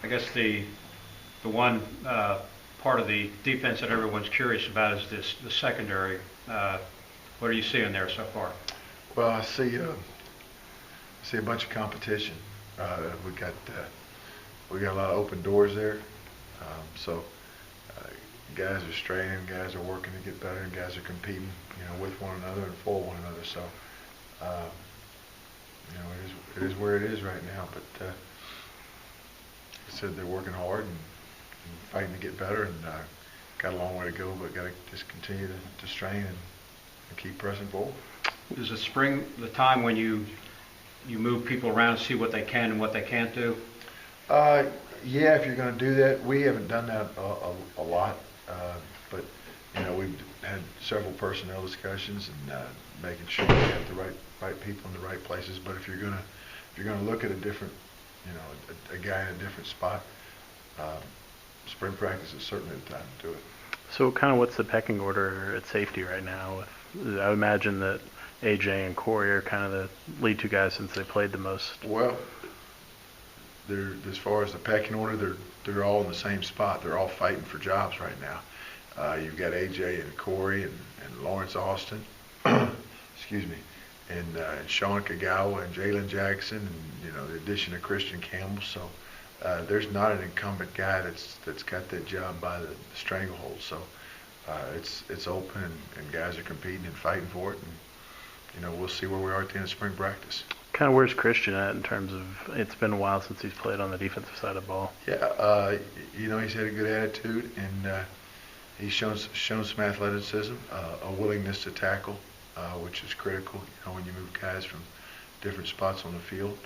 I guess the one part of the defense that everyone's curious about is the secondary. What are you seeing there so far? Well, I see a bunch of competition. We got we got a lot of open doors there. So guys are straining, guys are working to get better, and guys are competing, with one another and for one another. So, uh, it is where it is right now. But like I said, they're working hard and fighting to get better, and got a long way to go, but got to just continue to strain and keep pressing forward. Is the spring the time when you move people around, see what they can and what they can't do? Yeah, if you're going to do that, we haven't done that a lot, but we've had several personnel discussions and making sure we have the right people in the right places. But if you're gonna look at a different, a guy in a different spot, spring practice is certainly the time to do it. So kind of what's the pecking order at safety right now? I would imagine that AJ and Corey are kind of the lead two guys since they played the most. Well, as far as the pecking order, they're all in the same spot. They're all fighting for jobs right now. You've got AJ and Corey and Lawrence Austin, excuse me, and Sean Kagawa and Jalen Jackson, and the addition of Christian Campbell. So there's not an incumbent guy that's got that job by the stranglehold. So it's open, and guys are competing and fighting for it. And we'll see where we are at the end of spring practice. Kind of where's Christian at in terms of, it's been a while since he's played on the defensive side of the ball. Yeah, he's had a good attitude, and he's shown some athleticism, a willingness to tackle, which is critical, when you move guys from different spots on the field.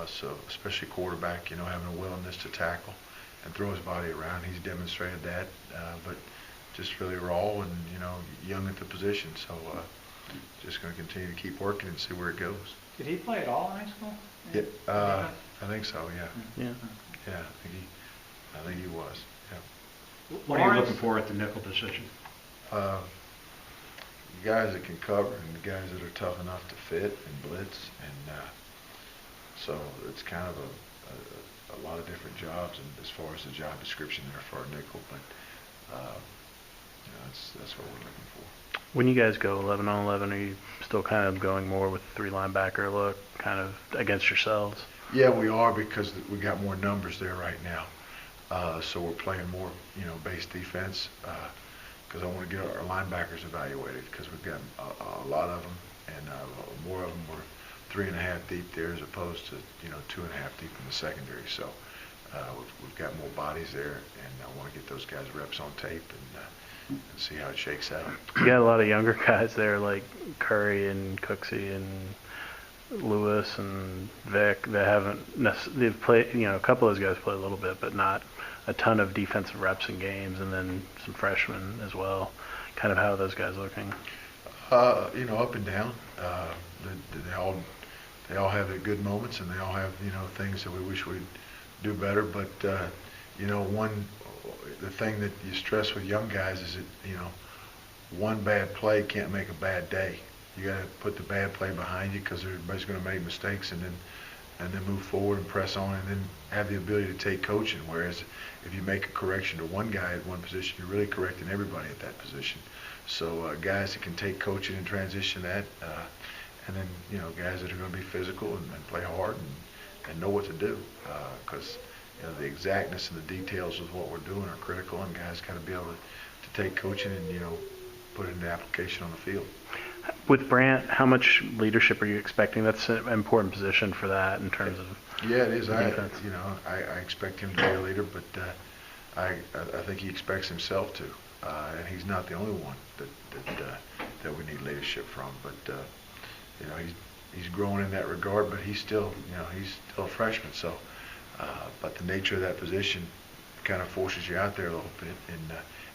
So especially quarterback, having a willingness to tackle and throw his body around. He's demonstrated that, but just really raw and, young at the position. So just going to continue to keep working and see where it goes. Did he play at all in high school? Yeah, I think so. Yeah. Yeah. Yeah, I think he was. Yeah. What are you looking for at the nickel position? Guys that can cover and the guys that are tough enough to fit and blitz, and so it's kind of a lot of different jobs, and as far as the job description there for our nickel, but that's what we're looking for. When you guys go 11 on 11, are you still kind of going more with the 3 linebacker look, kind of against yourselves? Yeah, we are, because we got more numbers there right now. So we're playing more, base defense, because I want to get our linebackers evaluated, because we've got a lot of them, and more of them were 3.5 deep there as opposed to 2.5 deep in the secondary. So we've got more bodies there, and I want to get those guys reps on tape and see how it shakes out. You got a lot of younger guys there, like Curry and Cooksey and Lewis and Vic, that they've played, a couple of those guys play a little bit, but not a ton of defensive reps in games, and then some freshmen as well. Kind of how are those guys looking? Up and down. They all have their good moments, and they all have, things that we wish we'd do better. But, the thing that you stress with young guys is that, one bad play can't make a bad day. You got to put the bad play behind you, because everybody's going to make mistakes, and then move forward and press on, and then have the ability to take coaching. Whereas if you make a correction to one guy at one position, you're really correcting everybody at that position. So guys that can take coaching and transition that, and then guys that are going to be physical and play hard and know what to do, because the exactness and the details of what we're doing are critical, and guys got to be able to take coaching and put it into application on the field. With Brant, how much leadership are you expecting? That's an important position for that in terms of. Yeah, it is. I expect him to be a leader, but I think he expects himself to, and he's not the only one that we need leadership from. But he's growing in that regard, but he's still a freshman. So, but the nature of that position kind of forces you out there a little bit,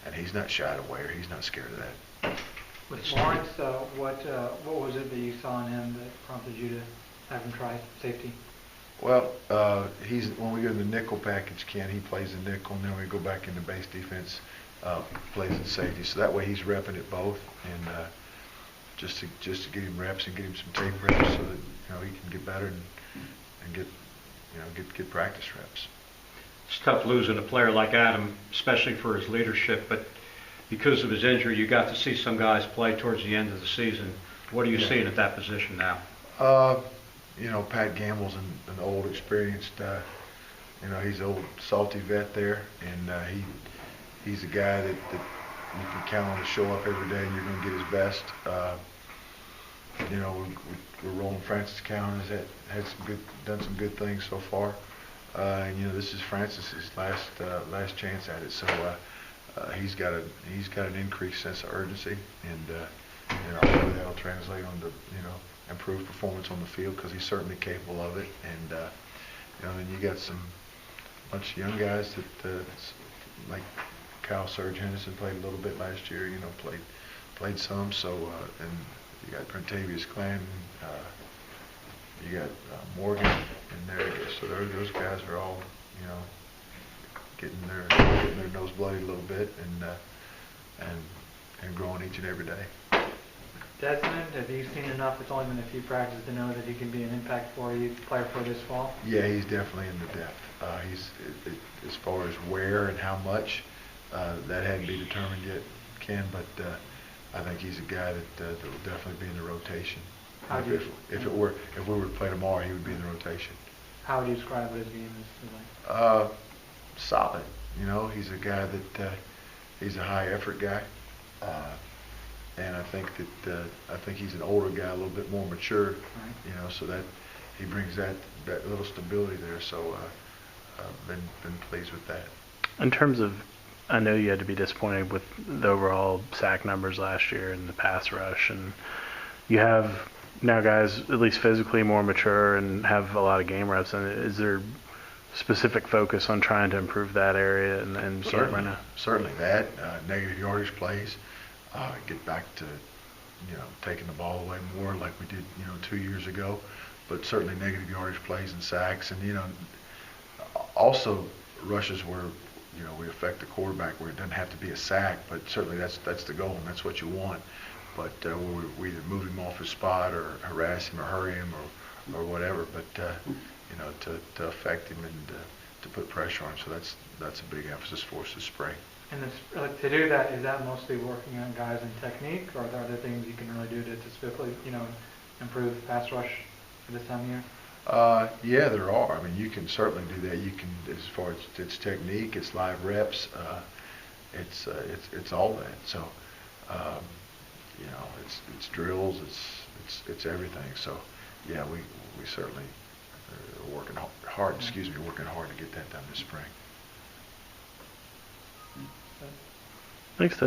and he's not shied away, or he's not scared of that. With Lawrence, what was it that you saw in him that prompted you to have him try safety? Well, when we go to the nickel package, Ken, he plays the nickel, and then we go back into base defense, plays in safety. So that way he's repping it both, and just to get him reps and get him some tape reps, so that he can get better and get practice reps. it's tough losing a player like Adam, especially for his leadership, but because of his injury, you got to see some guys play towards the end of the season. What are you seeing at that position now? You know, Pat Gamble's an old, experienced, you know, he's an old, salty vet there, and he's a guy that you can count on to show up every day, and you're going to get his best. You know, we're rolling Francis Cowan has done some good things so far, and you know, this is Francis's last chance at it. So he's got an increased sense of urgency, and you know, hopefully that'll translate on to, you know, improved performance on the field, because he's certainly capable of it. And you know, then you got a bunch of young guys that like Kyle Surge Henderson played a little bit last year. You know, played some. So and you got Printavious Clan, you got Morgan in there. So those guys are all, you know, getting their nose bloodied a little bit, and growing each and every day. Desmond, have you seen enough? It's only been a few practices to know that he can be an impact player for this fall. Yeah, he's definitely in the depth. As far as where and how much, that hadn't been determined yet, Ken. But I think he's a guy that will definitely be in the rotation. If we were to play tomorrow, he would be in the rotation. How would you describe what his game is like? Solid. You know, he's a guy that he's a high effort guy. And I think he's an older guy, a little bit more mature, right. You know, so that he brings that little stability there. So been pleased with that. In terms of, I know you had to be disappointed with the overall sack numbers last year and the pass rush, and you have now guys at least physically more mature and have a lot of game reps. And is there specific focus on trying to improve that area and certainly that negative yardage plays. Get back to, you know, taking the ball away more like we did, you know, 2 years ago, but certainly negative yardage plays and sacks, and you know, also rushes where, you know, we affect the quarterback where it doesn't have to be a sack, but certainly that's the goal and that's what you want. But we either move him off his spot or harass him or hurry him or whatever, but you know, to affect him and to put pressure on him. So that's a big emphasis for us this spring. And to do that, is that mostly working on guys and technique, or are there other things you can really do to specifically, you know, improve the pass rush for this time of year? Yeah, there are. I mean, you can certainly do that. You can, as far as its technique, it's live reps, it's all that. So, you know, it's drills, it's everything. So, yeah, we certainly are working hard. Working hard to get that done this spring. Thanks, Ted.